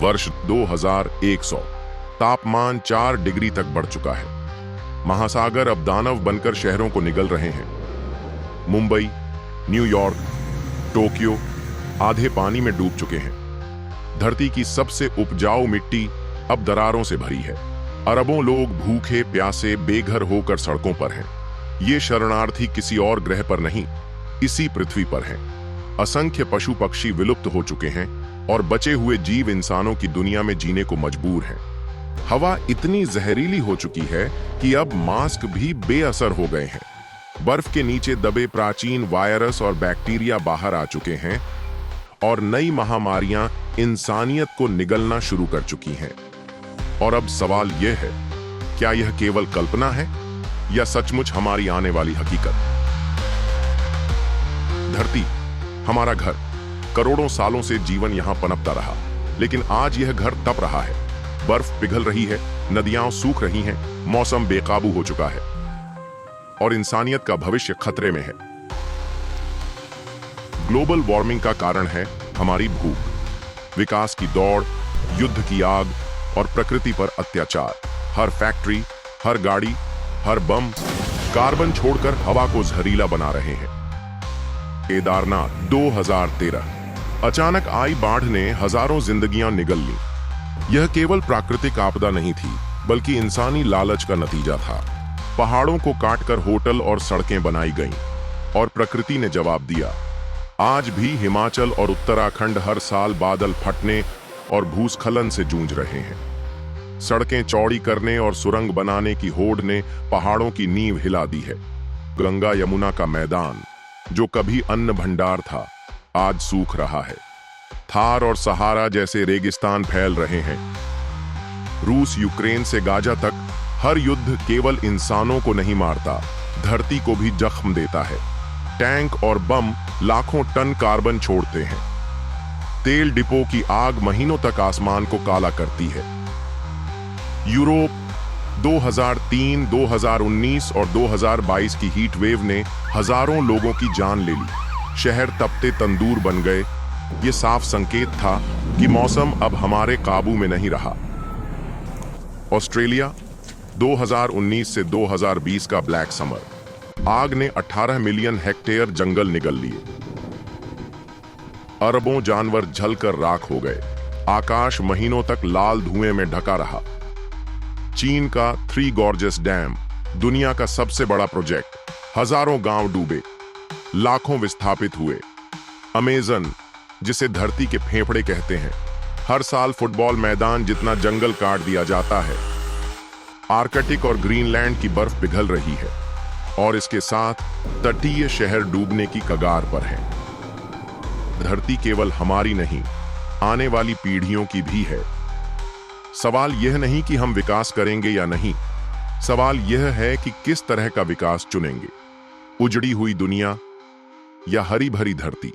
वर्ष 2100। तापमान 4 डिग्री तक बढ़ चुका है। महासागर अब दानव बनकर शहरों को निगल रहे हैं। मुंबई, न्यूयॉर्क, टोक्यो आधे पानी में डूब चुके हैं। धरती की सबसे उपजाऊ मिट्टी अब दरारों से भरी है। अरबों लोग भूखे प्यासे बेघर होकर सड़कों पर हैं। ये शरणार्थी किसी और ग्रह पर नहीं, इसी पृथ्वी पर हैं। असंख्य पशु पक्षी विलुप्त हो चुके हैं और बचे हुए जीव इंसानों की दुनिया में जीने को मजबूर हैं। हवा इतनी जहरीली हो चुकी है कि अब मास्क भी बेअसर हो गए हैं। बर्फ के नीचे दबे प्राचीन वायरस और बैक्टीरिया बाहर आ चुके हैं और नई महामारियां इंसानियत को निगलना शुरू कर चुकी हैं। और अब सवाल यह है, क्या यह केवल कल्पना है या सचमुच हमारी आने वाली हकीकत? धरती, हमारा घर, करोड़ों सालों से जीवन यहां पनपता रहा, लेकिन आज यह घर तप रहा है। बर्फ पिघल रही है, नदियां सूख रही हैं, मौसम बेकाबू हो चुका है और इंसानियत का भविष्य खतरे में है। ग्लोबल वार्मिंग का कारण है हमारी भूख, विकास की दौड़, युद्ध की आग और प्रकृति पर अत्याचार। हर फैक्ट्री, हर गाड़ी, हर बम कार्बन छोड़कर हवा को जहरीला बना रहे हैं। केदारनाथ 2013। अचानक आई बाढ़ ने हजारों जिंदगियां निगल ली। यह केवल प्राकृतिक आपदा नहीं थी, बल्कि इंसानी लालच का नतीजा था। पहाड़ों को काटकर होटल और सड़कें बनाई गईं और प्रकृति ने जवाब दिया। आज भी हिमाचल और उत्तराखंड हर साल बादल फटने और भूस्खलन से जूझ रहे हैं। सड़कें चौड़ी करने और सुरंग बनाने की होड़ ने पहाड़ों की नींव हिला दी है। गंगा यमुना का मैदान, जो कभी अन्न भंडार था, आज सूख रहा है। थार और सहारा जैसे रेगिस्तान फैल रहे हैं। रूस यूक्रेन से गाजा तक हर युद्ध केवल इंसानों को नहीं मारता, धरती को भी जख्म देता है। टैंक और बम लाखों टन कार्बन छोड़ते हैं। तेल डिपो की आग महीनों तक आसमान को काला करती है। यूरोप 2003, 2019 और 2022 की हीट वेव ने हजारों लोगों की जान ले ली। शहर तपते तंदूर बन गए। ये साफ संकेत था कि मौसम अब हमारे काबू में नहीं रहा। ऑस्ट्रेलिया 2019 से 2020 का ब्लैक समर, आग ने 18 मिलियन हेक्टेयर जंगल निगल लिए। अरबों जानवर जलकर राख हो गए। आकाश महीनों तक लाल धुएं में ढका रहा। चीन का थ्री गॉर्जेस डैम, दुनिया का सबसे बड़ा प्रोजेक्ट, हजारों गांव डूबे, लाखों विस्थापित हुए। अमेज़न, जिसे धरती के फेफड़े कहते हैं, हर साल फुटबॉल मैदान जितना जंगल काट दिया जाता है। आर्कटिक और ग्रीनलैंड की बर्फ पिघल रही है और इसके साथ तटीय शहर डूबने की कगार पर है। धरती केवल हमारी नहीं, आने वाली पीढ़ियों की भी है। सवाल यह नहीं कि हम विकास करेंगे या नहीं, सवाल यह है कि किस तरह का विकास चुनेंगे, उजड़ी हुई दुनिया या हरी भरी धरती।